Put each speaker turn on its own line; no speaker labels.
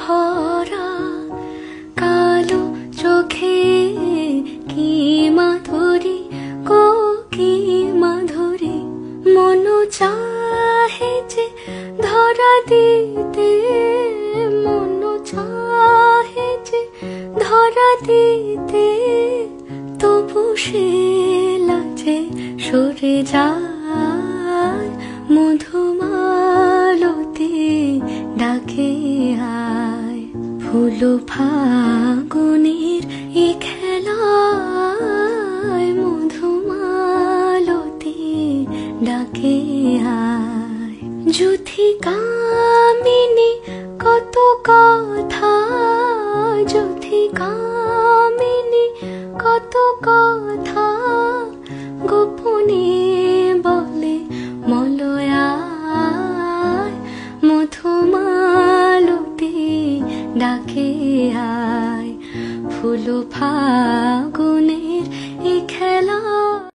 ভরা কালো চোখে কি মাধুরী গো কি মাধুরী, মন চাহে যে ধরা দিতে, মন চাহে যে ধরা দিতে, তবু সে লাজে সরে যায়। মধুমালতি ডাকে আয়, ফুল ফাগুনের এ খেলায়, মধুমালতি ডাকে আয়। যুথি কামিনী কত কথা, যুথি কামিনী কত কথা, গোপনে বলে মলয়ায়। মধুমালতি ডাকে আয়, ফুল ফাগুনে